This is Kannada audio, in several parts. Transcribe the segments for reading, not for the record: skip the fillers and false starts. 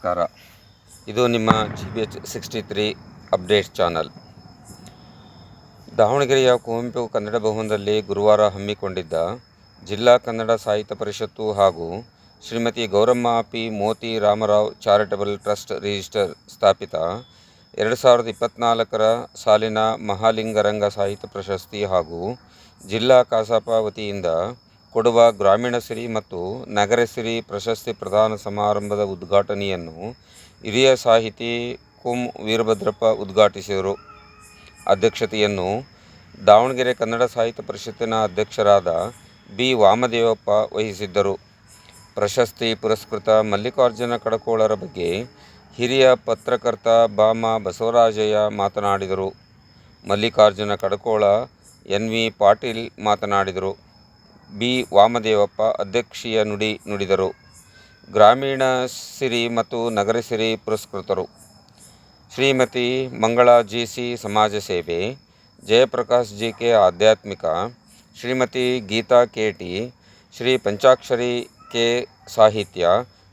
ನಮಸ್ಕಾರ. ಇದು ನಿಮ್ಮ GBH 63 ಅಪ್ಡೇಟ್ಸ್ ಚಾನಲ್. ದಾವಣಗೆರೆಯ ಕುವೆಂಪು ಕನ್ನಡ ಭವನದಲ್ಲಿ ಗುರುವಾರ ಹಮ್ಮಿಕೊಂಡಿದ್ದ ಜಿಲ್ಲಾ ಕನ್ನಡ ಸಾಹಿತ್ಯ ಪರಿಷತ್ತು ಹಾಗೂ Shrimati Gowramma P Moti Ramarao charitable trust register ಸ್ಥಾಪಿತ 2024 ಸಾಲಿನ ಮಹಾಲಿಂಗರಂಗ ಸಾಹಿತ್ಯ ಪ್ರಶಸ್ತಿ ಹಾಗೂ ಜಿಲ್ಲಾ ಕಸಾಪ ವತಿಯಿಂದ ಕೊಡುವ ಗ್ರಾಮೀಣ ಸಿರಿ ಮತ್ತು ನಗರ ಸಿರಿ ಪ್ರಶಸ್ತಿ ಪ್ರದಾನ ಸಮಾರಂಭದ ಉದ್ಘಾಟನೆಯನ್ನು ಹಿರಿಯ ಸಾಹಿತಿ ಕುಂ ವೀರಭದ್ರಪ್ಪ ಉದ್ಘಾಟಿಸಿದರು. ಅಧ್ಯಕ್ಷತೆಯನ್ನು ದಾವಣಗೆರೆ ಕನ್ನಡ ಸಾಹಿತ್ಯ ಪರಿಷತ್ತಿನ ಅಧ್ಯಕ್ಷರಾದ ಬಿ ವಾಮದೇವಪ್ಪ ವಹಿಸಿದ್ದರು. ಪ್ರಶಸ್ತಿ ಪುರಸ್ಕೃತ ಮಲ್ಲಿಕಾರ್ಜುನ ಕಡಕೋಳರ ಬಗ್ಗೆ ಹಿರಿಯ ಪತ್ರಕರ್ತ ಬಾಮ ಬಸವರಾಜಯ್ಯ ಮಾತನಾಡಿದರು. ಮಲ್ಲಿಕಾರ್ಜುನ ಕಡಕೋಳ, ಎನ್ ವಿ ಪಾಟೀಲ್ ಮಾತನಾಡಿದರು. ಬಿ ವಾಮದೇವಪ್ಪ ಅಧ್ಯಕ್ಷೀಯ ನುಡಿ ನುಡಿದರು. ಗ್ರಾಮೀಣ ಸಿರಿ ಮತ್ತು ನಗರ ಸಿರಿ ಪುರಸ್ಕೃತರು ಶ್ರೀಮತಿ ಮಂಗಳಾ ಜಿಸಿ ಸಮಾಜ ಸೇವೆ, ಜಯಪ್ರಕಾಶ್ ಜಿಕೆ ಆಧ್ಯಾತ್ಮಿಕ, ಶ್ರೀಮತಿ ಗೀತಾ ಕೆಟಿ, ಶ್ರೀ ಪಂಚಾಕ್ಷರಿ ಕೆ ಸಾಹಿತ್ಯ,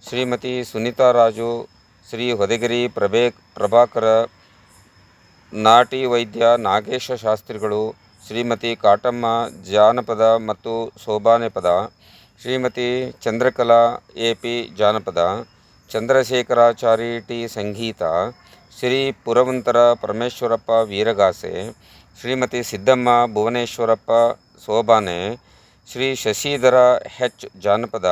ಶ್ರೀಮತಿ ಸುನೀತಾ ರಾಜು, ಶ್ರೀ ಹೊದಗಿರಿ ಪ್ರಭಾಕರ, ನಾಟಿ ವೈದ್ಯ ನಾಗೇಶ ಶಾಸ್ತ್ರಿಗಳು, ಶ್ರೀಮತಿ ಕಾಟಮ್ಮ ಜಾನಪದ ಮತ್ತು ಸೋಬಾನೆ ಪದ, ಶ್ರೀಮತಿ ಚಂದ್ರಕಲಾ ಎಪಿ ಜಾನಪದ, ಚಂದ್ರಶೇಖರಾಚಾರಿ ಟಿ ಸಂಗೀತ, ಶ್ರೀ ಪುರವಂತರ ಪರಮೇಶ್ವರಪ್ಪ ವೀರಗಾಸೆ, ಶ್ರೀಮತಿ ಸಿದ್ದಮ್ಮ ಭುವನೇಶ್ವರಪ್ಪ ಸೋಬಾನೆ, ಶ್ರೀ ಶಶಿಧರ ಹೆಚ್ ಜಾನಪದ,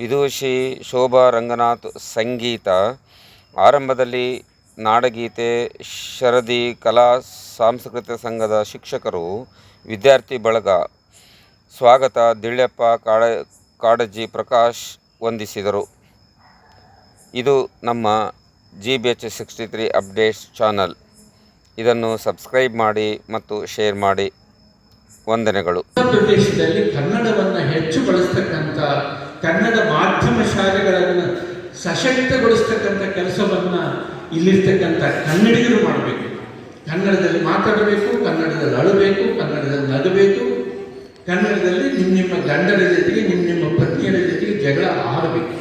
ವಿದೂಷಿ ಶೋಭಾ ರಂಗನಾಥ್ ಸಂಗೀತ. ಆರಂಭದಲ್ಲಿ ನಾಡಗೀತೆ, ಶರದಿ ಕಲಾ ಸಾಂಸ್ಕೃತಿಕ ಸಂಘದ ಶಿಕ್ಷಕರು, ವಿದ್ಯಾರ್ಥಿ ಬಳಗ, ಸ್ವಾಗತ ದಿಳ್ಯಪ್ಪ ಕಾಡಜ್ಜಿ ಪ್ರಕಾಶ್ ವಂದಿಸಿದರು. ಇದು ನಮ್ಮ GBH 63 ಅಪ್ಡೇಟ್ಸ್ ಚಾನಲ್. ಇದನ್ನು ಸಬ್ಸ್ಕ್ರೈಬ್ ಮಾಡಿ ಮತ್ತು ಶೇರ್ ಮಾಡಿ. ವಂದನೆಗಳು. ಪ್ರದೇಶದಲ್ಲಿ ಕನ್ನಡವನ್ನು ಹೆಚ್ಚು ಬಳಸ್ತಕ್ಕಂಥ, ಕನ್ನಡ ಮಾಧ್ಯಮ ಶಾಲೆಗಳನ್ನು ಸಶಕ್ತಗೊಳಿಸ್ತಕ್ಕಂಥ ಕೆಲಸವನ್ನು ಇಲ್ಲಿರ್ತಕ್ಕಂಥ ಕನ್ನಡಿಗರು ಮಾಡಬೇಕು. ಕನ್ನಡದಲ್ಲಿ ಮಾತಾಡಬೇಕು, ಕನ್ನಡದಲ್ಲಿ ಅಳಬೇಕು, ಕನ್ನಡದಲ್ಲಿ ನಗಬೇಕು, ಕನ್ನಡದಲ್ಲಿ ನಿಮ್ಮ ಗಂಡರ ಜೊತೆಗೆ ನಿಮ್ಮ ಪತ್ನಿಯರ ಜೊತೆಗೆ ಜಗಳ ಆಡಬೇಕು.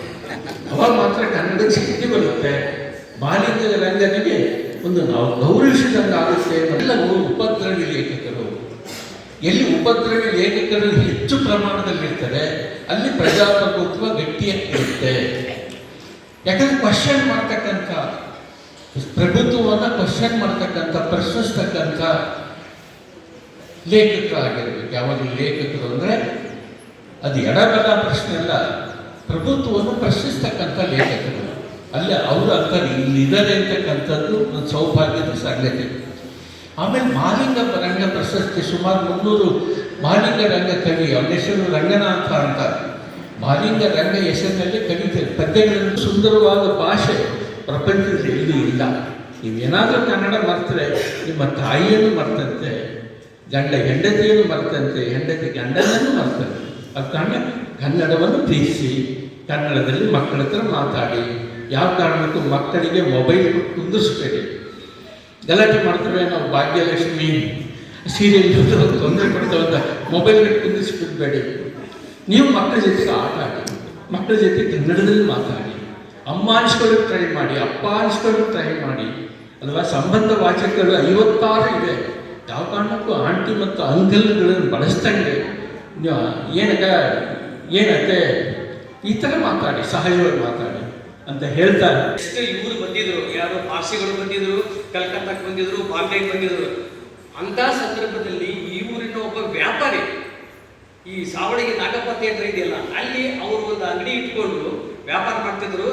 ಅವಾಗ ಮಾತ್ರ ಕನ್ನಡ ಶಕ್ತಿ ಬರುತ್ತೆ. ಬಾಲಿಂಗ ರಂಗನಿಗೆ ಒಂದು ನಾವು ಗೌರವಿಸಿದಂಗೆ ಆಗುತ್ತೆ. ಎಲ್ಲವೂ ಉಪದ್ರವಿ ಲೇಖಕರು. ಎಲ್ಲಿ ಉಪದ್ರವಿ ಲೇಖಕರು ಹೆಚ್ಚು ಪ್ರಮಾಣದಲ್ಲಿರ್ತಾರೆ ಅಲ್ಲಿ ಪ್ರಜಾಪ್ರಭುತ್ವ ಗಟ್ಟಿಯಾಗಿರುತ್ತೆ. ಯಾಕಂದ್ರೆ ಕ್ವಶನ್ ಮಾಡ್ತಕ್ಕಂಥ, ಪ್ರಭುತ್ವವನ್ನು ಕ್ವಶನ್ ಮಾಡ್ತಕ್ಕಂಥ, ಪ್ರಶ್ನಿಸ್ತಕ್ಕಂಥ ಲೇಖಕರಾಗಿರ್ಬೇಕು. ಯಾವಾಗಲೂ ಲೇಖಕರು ಅಂದರೆ ಅದು ಎಡಬಲ ಪ್ರಶ್ನೆ ಅಲ್ಲ, ಪ್ರಭುತ್ವವನ್ನು ಪ್ರಶ್ನಿಸ್ತಕ್ಕಂಥ ಲೇಖಕರು. ಅಲ್ಲಿ ಅವರು ಅಂತಾರೆ ಇಲ್ಲಿದ್ದಾರೆ ಅಂತಕ್ಕಂಥದ್ದು ಒಂದು ಸೌಭಾಗ್ಯದ ಸಂಗತಿ. ಆಮೇಲೆ ಮಹಾಲಿಂಗ ರಂಗ ಪ್ರಶಸ್ತಿ ಸುಮಾರು 300 ಮಹಾಲಿಂಗ ರಂಗ ಕವಿ, ಅವನ ಹೆಸರು ರಂಗನಾಥ ಅಂತ. ಮಹಾಲಿಂಗ ರಂಗ ಹೆಸರಿನಲ್ಲಿ ಕವಿತೆ ಪದ್ಯಗಳನ್ನು, ಸುಂದರವಾದ ಭಾಷೆ ಪ್ರಪಂಚದಲ್ಲಿ ಎಲ್ಲೂ ಇಲ್ಲ. ನೀವೇನಾದರೂ ಕನ್ನಡ ಮರ್ತರೆ ನಿಮ್ಮ ತಾಯಿಯನ್ನು ಮರ್ತಂತೆ, ಗಂಡ ಹೆಂಡತಿಯನ್ನು ಮರ್ತಂತೆ, ಹೆಂಡತಿ ಗಂಡನನ್ನು ಮರ್ತಂತೆ. ಅದು ಕಾರಣ ಕನ್ನಡವನ್ನು ಪ್ರೀತಿಸಿ, ಕನ್ನಡದಲ್ಲಿ ಮಕ್ಕಳ ಹತ್ರ ಮಾತಾಡಿ. ಯಾವ ಕಾರಣಕ್ಕೂ ಮಕ್ಕಳಿಗೆ ಮೊಬೈಲ್ ಕುಂದಿಸ್ಬೇಡಿ. ಗಲಾಟೆ ಮಾಡ್ತೇವೆ ನಾವು, ಭಾಗ್ಯಲಕ್ಷ್ಮಿ ಸೀರಿಯಲ್ ತೊಂದರೆ ಕೊಡ್ತೇವಂತ ಮೊಬೈಲ್ ಕುಂದಿಸ್ಬಿಡ್ಬೇಡಿ. ನೀವು ಮಕ್ಕಳ ಜೊತೆಗೆ ಆಟ ಆಡಿ, ಮಕ್ಕಳ ಜೊತೆ ಕನ್ನಡದಲ್ಲಿ ಮಾತಾಡಿ. ಅಮ್ಮ ಅನಿಸ್ಕೊಳ್ಳೋಕೆ ಟ್ರೈ ಮಾಡಿ, ಅಪ್ಪ ಅನಿಸ್ಕೊಳ್ಳೋಕೆ ಟ್ರೈ ಮಾಡಿ ಅಲ್ವಾ. ಸಂಬಂಧ ವಾಚಕಗಳು 56 ಇದೆ. ಯಾವ ಕಾರಣಕ್ಕೂ ಆಂಟಿ ಮತ್ತು ಅಂಕಲ್ಗಳನ್ನು ಬಳಸ್ದಂಗೆ ಏನತ್ತೆ ಈ ಥರ ಮಾತಾಡಿ, ಸಹಜವಾಗಿ ಮಾತಾಡಿ ಅಂತ ಹೇಳ್ತಾರೆ. ಎಷ್ಟು ಇವರು ಬಂದಿದ್ರು, ಯಾರು ಪಾರ್ಸಿಗಳು ಬಂದಿದ್ರು, ಕಲ್ಕತ್ತಾಕ್ಕೆ ಬಂದಿದ್ರು, ಬಾಂಬೆಗೆ ಬಂದಿದ್ರು. ಅಂಥ ಸಂದರ್ಭದಲ್ಲಿ ಈ ಊರಿನ ಒಬ್ಬ ವ್ಯಾಪಾರಿ, ಈ ಸಾವಳಗಿ ನಾಗಪ್ಪ ಥಿಯೇಟರ್ ಇದೆಯಲ್ಲ, ಅಲ್ಲಿ ಅವರು ಒಂದು ಅಂಗಡಿ ಇಟ್ಕೊಂಡು ವ್ಯಾಪಾರ ಮಾಡ್ತಿದ್ರು.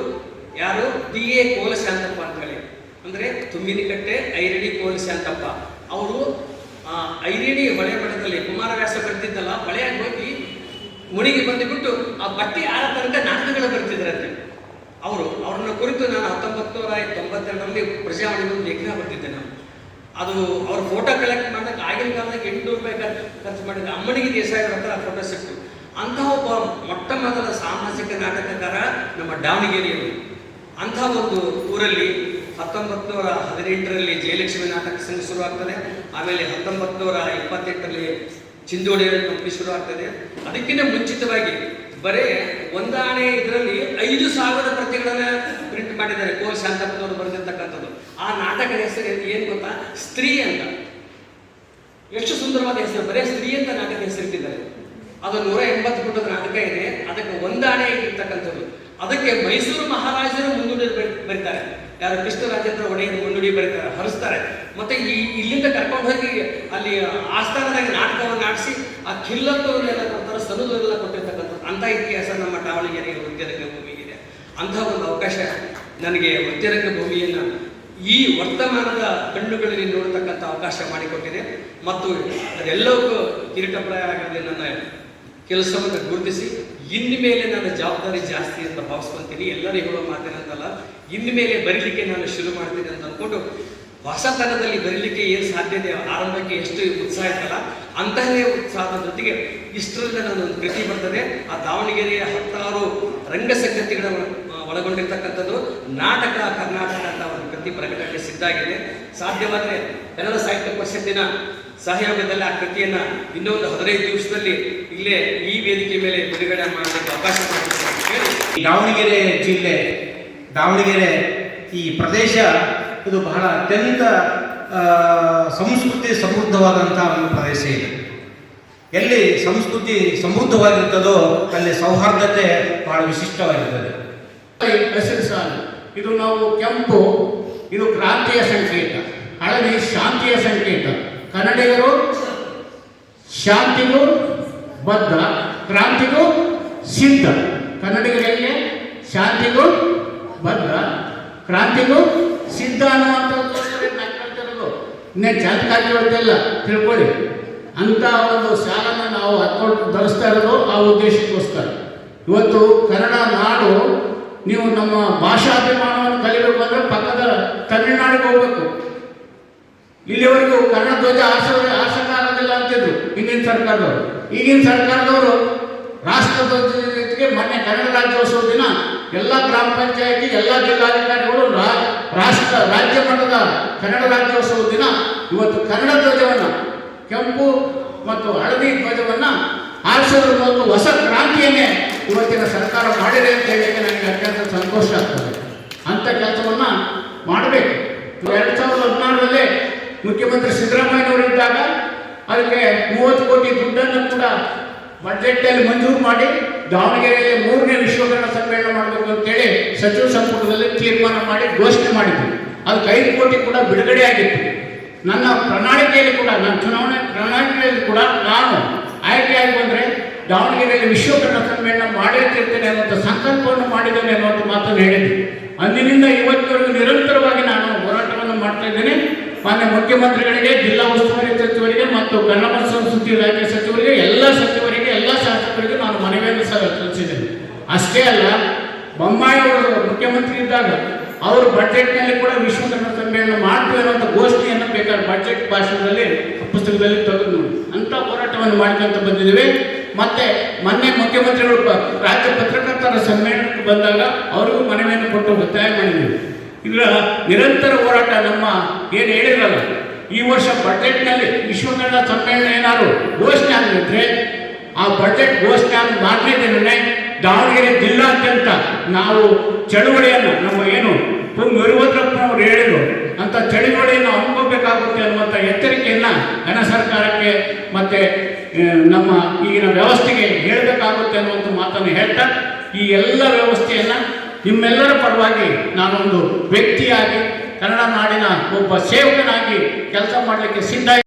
ಯಾರು? DA ಕೋಲಶಾಂತಪ್ಪ ಅಂತೇಳಿ, ಅಂದರೆ ತುಂಬಿನಿಕಟ್ಟೆ ಐರಣಿ ಕೋಲಶಾಂತಪ್ಪ. ಅವರು ಐರಣಿ ಹೊಳೆ ಮಠದಲ್ಲಿ ಕುಮಾರವ್ಯಾಸ ಬರ್ತಿದ್ದಲ್ಲ, ಹೊಳೆಯಾಗಿ ಹೋಗಿ ಮುಣಿಗೆ ಬಂದುಬಿಟ್ಟು ಆ ಬಟ್ಟೆ ಆರ ತನಕ ನಾಟಕಗಳು ಬರ್ತಿದ್ರಂತೆ. ಅವ್ರನ್ನ ಕುರಿತು ನಾನು 1992ರಲ್ಲಿ ಪ್ರಜಾವಾಣಿ ಒಂದು ಲೇಖನ ಬರ್ತಿದ್ದೆ ನಾನು. ಅದು ಅವ್ರ ಫೋಟೋ ಕಲೆಕ್ಟ್ ಮಾಡಿದಾಗ ಆಗಿನ ಕಾಲದಾಗ 800 ರೂಪಾಯಿ ಖರ್ಚು ಮಾಡಿದ್ದೆ. ಅಮ್ಮನಿಗೆ ದೇಸಾಯಿಗಳ ಹತ್ರ ಆ ಫೋಟೋ ಸಿಕ್ತು. ಅಂತಹ ಒಬ್ಬ ಮೊಟ್ಟ ಮೊದಲ ಸಾಮಾಜಿಕ ನಾಟಕಕಾರ ನಮ್ಮ ದಾವಣಗೆರೆಯಲ್ಲಿ. ಅಂಥ ಒಂದು ಊರಲ್ಲಿ 1918ರಲ್ಲಿ ಜಯಲಕ್ಷ್ಮಿ ನಾಟಕ ಸಂಘ ಶುರುವಾಗ್ತದೆ. ಆಮೇಲೆ 1928ರಲ್ಲಿ ಚಿಂದೋಡಿ ಕಂಪನಿ ಶುರು ಆಗ್ತದೆ. ಅದಕ್ಕಿಂತ ಮುಂಚಿತವಾಗಿ ಬರೇ ಒಂದಾಣೆ ಇದರಲ್ಲಿ 5,000 ಪ್ರತಿಗಳನ್ನು ಪ್ರಿಂಟ್ ಮಾಡಿದ್ದಾರೆ, ಕೋಲ್ ಶಾಂತಪ್ಪನವರು ಬರೆದಿರ್ತಕ್ಕಂಥದ್ದು. ಆ ನಾಟಕದ ಹೆಸರು ಏನು ಗೊತ್ತಾ? ಸ್ತ್ರೀ ಅಂತ. ಎಷ್ಟು ಸುಂದರವಾದ ಹೆಸರು, ಬರೇ ಸ್ತ್ರೀ ಅಂತ ನಾಟಕ ಹೆಸರಿಟ್ಟಿದ್ದಾರೆ. ಅದು 180 ಪುಟದ ನಾಟಕ ಇದೆ. ಅದಕ್ಕೆ ಹೊಂದಾಣೆ ಇರ್ತಕ್ಕಂಥದ್ದು. ಅದಕ್ಕೆ ಮೈಸೂರು ಮಹಾರಾಜರು ಮುನ್ನುಡಿ ಬರೀತಾರೆ. ಯಾರು? ಕೃಷ್ಣರಾಜೇಂದ್ರ ಒಡೆಯರು ಮುನ್ನುಡಿ ಬರೀತಾರೆ, ಹರಿಸ್ತಾರೆ. ಮತ್ತೆ ಇಲ್ಲಿಂದ ಕರ್ಕೊಂಡು ಹೋಗಿ ಅಲ್ಲಿ ಆಸ್ಥಾನದಾಗ ನಾಟಕವನ್ನು ಆಡಿಸಿ ಆ ಕಿಲ್ಲತ್ತು ಎಲ್ಲ ಕೊಡ್ತಾರೆ, ಸನುದು ಎಲ್ಲ ಕೊಟ್ಟಿರ್ತಕ್ಕಂಥದ್ದು. ಅಂಥ ಇತಿಹಾಸ ನಮ್ಮ ದಾವಣಗೆರೆ ಉದ್ಯರಂಗ ಭೂಮಿಗಿದೆ. ಅಂಥ ಒಂದು ಅವಕಾಶ ನನಗೆ ಉದ್ಯರಂಗ ಭೂಮಿಯನ್ನು ಈ ವರ್ತಮಾನದ ಕಣ್ಣುಗಳಲ್ಲಿ ನೋಡ್ತಕ್ಕಂಥ ಅವಕಾಶ ಮಾಡಿಕೊಟ್ಟಿದೆ. ಮತ್ತು ಅದೆಲ್ಲವೂ ಕಿರೀಟಪ್ರಾಯ ಆಗದೆ ನನ್ನ ಕೆಲಸವನ್ನು ಗುರುತಿಸಿ ಇನ್ನು ಮೇಲೆ ನನ್ನ ಜವಾಬ್ದಾರಿ ಜಾಸ್ತಿ ಅಂತ ಭಾವಿಸ್ಕೊತೀನಿ. ಎಲ್ಲರಿಗೂ ಹೇಳೋ ಮಾತೇನಂತಲ್ಲ, ಇನ್ನು ಮೇಲೆ ಬರೀಲಿಕ್ಕೆ ನಾನು ಶುರು ಮಾಡ್ತೀನಿ ಅಂತ ಅಂದ್ಕೊಂಡು, ಹೊಸತನದಲ್ಲಿ ಬರೀಲಿಕ್ಕೆ ಏನು ಸಾಧ್ಯತೆ, ಆರಂಭಕ್ಕೆ ಎಷ್ಟು ಉತ್ಸಾಹ ಇರ್ತಲ್ಲ ಅಂತಹದೇ ಉತ್ಸಾಹದ ಜೊತೆಗೆ ಇಷ್ಟರಿಂದ ನಾನು ಒಂದು ಕೃತಿ ಬರ್ತದೆ. ಆ ದಾವಣಗೆರೆಯ 10 ರಂಗ ಸಂಗತಿಗಳನ್ನು ಒಳಗೊಂಡಿರ್ತಕ್ಕಂಥದ್ದು ನಾಟಕ ಕರ್ನಾಟಕ ಅಂತ ಒಂದು ಕೃತಿ ಪ್ರಕಟಣೆ ಸಿದ್ಧಾಗಿದೆ. ಸಾಧ್ಯವಾದರೆ ಕನ್ನಡ ಸಾಹಿತ್ಯ ಪರಿಷತ್ತಿನ ಸಹಯೋಗದಲ್ಲಿ ಆ ಕೃತಿಯನ್ನು ಇನ್ನೊಂದು 15 ದಿವಸದಲ್ಲಿ ಇಲ್ಲೇ ಈ ವೇದಿಕೆ ಮೇಲೆ ಬಿಡುಗಡೆ ಮಾಡಲಿಕ್ಕೆ ಅವಕಾಶ ಮಾಡಿಕೊಡ್ತೀನಿ. ದಾವಣಗೆರೆ ಜಿಲ್ಲೆ, ದಾವಣಗೆರೆ ಈ ಪ್ರದೇಶ ಇದು ಬಹಳ ಅತ್ಯಂತ ಸಂಸ್ಕೃತಿ ಸಮೃದ್ಧವಾದಂಥ ಒಂದು ಪ್ರದೇಶ ಇದೆ. ಎಲ್ಲಿ ಸಂಸ್ಕೃತಿ ಸಮೃದ್ಧವಾಗಿರ್ತದೋ ಅಲ್ಲಿ ಸೌಹಾರ್ದತೆ ಬಹಳ ವಿಶಿಷ್ಟವಾಗಿರ್ತದೆ. ಹೆಸರು ಸಾಲು. ಇದು ನಾವು ಕೆಂಪು, ಇದು ಕ್ರಾಂತಿಯ ಸಂಕೇತ. ಹಳದಿ ಶಾಂತಿಯ ಸಂಕೇತ. ಕನ್ನಡಿಗರು ಶಾಂತಿಗೂ ಬದ್ಧ, ಕ್ರಾಂತಿಗೂ ಸಿದ್ಧ. ಕನ್ನಡಿಗರಿಗೆ ಶಾಂತಿಗೂ ಬದ್ಧ, ಕ್ರಾಂತಿಗೂ ಸಿದ್ಧ ಅನ್ನುವಂಥದ್ದು ನಾನು ಕಲ್ತಿರೋದು. ಇನ್ನೇ ಜಾತಕಾಗಿ ಹೊರತೆಲ್ಲ ತಿಳ್ಕೊಳ್ಳಿ. ಅಂಥ ಒಂದು ಶಾಲನ್ನು ನಾವು ಹಾಕೊಂಡು ಧರಿಸ್ತಾ ಇರೋದು ಆ ಉದ್ದೇಶಕ್ಕೋಸ್ಕರ. ಇವತ್ತು ಕನ್ನಡ ನಾಡು, ನೀವು ನಮ್ಮ ಭಾಷಾಭಿಮಾನವನ್ನು ಕಲಿಬೇಕು ಅಂದರೆ ಪಕ್ಕದ ತಮಿಳುನಾಡಿಗೆ ಹೋಗ್ಬೇಕು. ಇಲ್ಲಿವರೆಗೂ ಕನ್ನಡ ಧ್ವಜ ಆರಿಸಕ್ಕಾಗೋದಿಲ್ಲ ಅಂತಿದ್ರು ಹಿಂದಿನ ಸರ್ಕಾರದವರು. ಈಗಿನ ಸರ್ಕಾರದವರು ರಾಷ್ಟ್ರ ಧ್ವಜದ ಜೊತೆಗೆ ಮೊನ್ನೆ ಕನ್ನಡ ರಾಜ್ಯೋತ್ಸವ ದಿನ ಎಲ್ಲ ಗ್ರಾಮ ಪಂಚಾಯತಿ, ಎಲ್ಲ ಜಿಲ್ಲಾಧಿಕಾರಿಗಳು ರಾಜ್ಯ ಮಟ್ಟದ ಕನ್ನಡ ರಾಜ್ಯೋತ್ಸವ ದಿನ ಇವತ್ತು ಕನ್ನಡ ಧ್ವಜವನ್ನು, ಕೆಂಪು ಮತ್ತು ಹಳದಿ ಧ್ವಜವನ್ನು ಆರಿಸೋದ್ರ ಮೂಲಕ ಹೊಸ ಕ್ರಾಂತಿಯನ್ನೇ ಇವತ್ತಿನ ಸರ್ಕಾರ ಮಾಡಿದೆ ಅಂತ ಹೇಳಿಕ್ಕೆ ನನಗೆ ಅತ್ಯಂತ ಸಂತೋಷ ಆಗ್ತದೆ. ಅಂಥ ಕೆಲಸವನ್ನು ಮಾಡಬೇಕು. 2016ರಲ್ಲಿ ಮುಖ್ಯಮಂತ್ರಿ ಸಿದ್ದರಾಮಯ್ಯನವರಿದ್ದಾಗ ಅದಕ್ಕೆ 30 ಕೋಟಿ ದುಡ್ಡನ್ನು ಕೂಡ ಬಜೆಟ್ನಲ್ಲಿ ಮಂಜೂರು ಮಾಡಿ ದಾವಣಗೆರೆಯಲ್ಲಿ 3ನೇ ವಿಶ್ವಕರ್ಣ ಸಮ್ಮೇಳನ ಮಾಡಬೇಕು ಅಂತೇಳಿ ಸಚಿವ ಸಂಪುಟದಲ್ಲಿ ತೀರ್ಮಾನ ಮಾಡಿ ಘೋಷಣೆ ಮಾಡಿದ್ವಿ. ಅದಕ್ಕೆ 5 ಕೋಟಿ ಕೂಡ ಬಿಡುಗಡೆ ಆಗಿತ್ತು. ನನ್ನ ಪ್ರಣಾಳಿಕೆಯಲ್ಲಿ ಕೂಡ, ನನ್ನ ಚುನಾವಣೆ ಪ್ರಣಾಳಿಕೆಯಲ್ಲಿ ಕೂಡ ನಾನು ಆಯ್ಕೆಯಾಗಿ ಬಂದರೆ ದಾವಣಗೆರೆಯಲ್ಲಿ ವಿಶ್ವಕರ್ಣ ಸಮ್ಮೇಳನ ಮಾಡಿರ್ತಿರ್ತೇನೆ ಅನ್ನುವಂಥ ಸಂಕಲ್ಪವನ್ನು ಮಾಡಿದ್ದೇನೆ ಅನ್ನುವಂಥ ಮಾತನ್ನು ಹೇಳಿದ್ದೆ. ಅಂದಿನಿಂದ ಇವತ್ತಿವರೆಗೂ ನಿರಂತರವಾಗಿ ನಾನು ಹೋರಾಟವನ್ನು ಮಾಡ್ತಾ ಇದ್ದೇನೆ. ಮಾನ್ಯ ಮುಖ್ಯಮಂತ್ರಿಗಳಿಗೆ, ಜಿಲ್ಲಾ ಉಸ್ತುವಾರಿ ಸಚಿವರಿಗೆ ಮತ್ತು ಕನ್ನಡ ಮತ್ತು ಸಂಸ್ಕೃತಿ ಇಲಾಖೆ ಸಚಿವರಿಗೆ, ಎಲ್ಲ ಸಚಿವರಿಗೆ, ಎಲ್ಲ ಶಾಸಕರಿಗೆ ನಾನು ಮನವಿಯನ್ನು ಸಲ್ಲಿಸಿದ್ದೇನೆ. ಅಷ್ಟೇ ಅಲ್ಲ, ಬೊಮ್ಮಾಯಿ ಅವರು ಮುಖ್ಯಮಂತ್ರಿ ಇದ್ದಾಗ ಅವರು ಬಜೆಟ್ನಲ್ಲಿ ಕೂಡ ವಿಶ್ವಕರ್ಣ ಸಮ್ಮೇಳನ ಮಾಡ್ತೀವಿ ಅನ್ನೋಂಥ ಘೋಷಣೆಯನ್ನು ಬೇಕಾದ್ರೆ ಬಜೆಟ್ ಭಾಷಣದಲ್ಲಿ ಪುಸ್ತಕದಲ್ಲಿ ತೆಗೆದು ನೋಡಿ. ಅಂಥ ಹೋರಾಟವನ್ನು ಮಾಡ್ಕೊಂತ ಬಂದಿದ್ದೇವೆ. ಮತ್ತೆ ಮೊನ್ನೆ ಮುಖ್ಯಮಂತ್ರಿಗಳು ರಾಜ್ಯ ಪತ್ರಕರ್ತರ ಸಮ್ಮೇಳನಕ್ಕೆ ಬಂದಾಗ ಅವರಿಗೂ ಮನವಿಯನ್ನು ಕೊಟ್ಟು ಒತ್ತಾಯ ಮಾಡಿದ್ದೀವಿ. ಇದರ ನಿರಂತರ ಹೋರಾಟ ನಮ್ಮ ಏನು ಹೇಳಿದ್ರಲ್ಲ, ಈ ವರ್ಷ ಬಜೆಟ್ನಲ್ಲಿ ವಿಶ್ವಕರ್ಣ ಸಮ್ಮೇಳನ ಏನಾದ್ರು ಘೋಷಣೆ ಆಗಿದ್ರೆ ಆ ಬಜೆಟ್ ಘೋಷಣೆ ಆದ 4ನೇ ದಿನವೇ ದಾವಣಗೆರೆ ಜಿಲ್ಲಾದ್ಯಂತ ನಾವು ಚಳುವಳಿಯನ್ನು, ನಮ್ಮ ಏನು ವೀರಭದ್ರಪ್ಪನವರು ಹೇಳಿದರು ಅಂತ ಚಳುವಳಿಯನ್ನು ಹಮ್ಮಿಕೋಬೇಕಾಗುತ್ತೆ ಅನ್ನುವಂಥ ಎಚ್ಚರಿಕೆಯನ್ನು ಘನ ಸರ್ಕಾರಕ್ಕೆ ಮತ್ತು ನಮ್ಮ ಈಗಿನ ವ್ಯವಸ್ಥೆಗೆ ಹೇಳಬೇಕಾಗುತ್ತೆ ಅನ್ನುವಂಥ ಮಾತನ್ನು ಹೇಳ್ತಾ, ಈ ಎಲ್ಲ ವ್ಯವಸ್ಥೆಯನ್ನು ನಿಮ್ಮೆಲ್ಲರ ಪರವಾಗಿ ನಾನೊಂದು ವ್ಯಕ್ತಿಯಾಗಿ, ಕನ್ನಡ ನಾಡಿನ ಒಬ್ಬ ಸೇವಕನಾಗಿ ಕೆಲಸ ಮಾಡಲಿಕ್ಕೆ ಸಿದ್ಧ.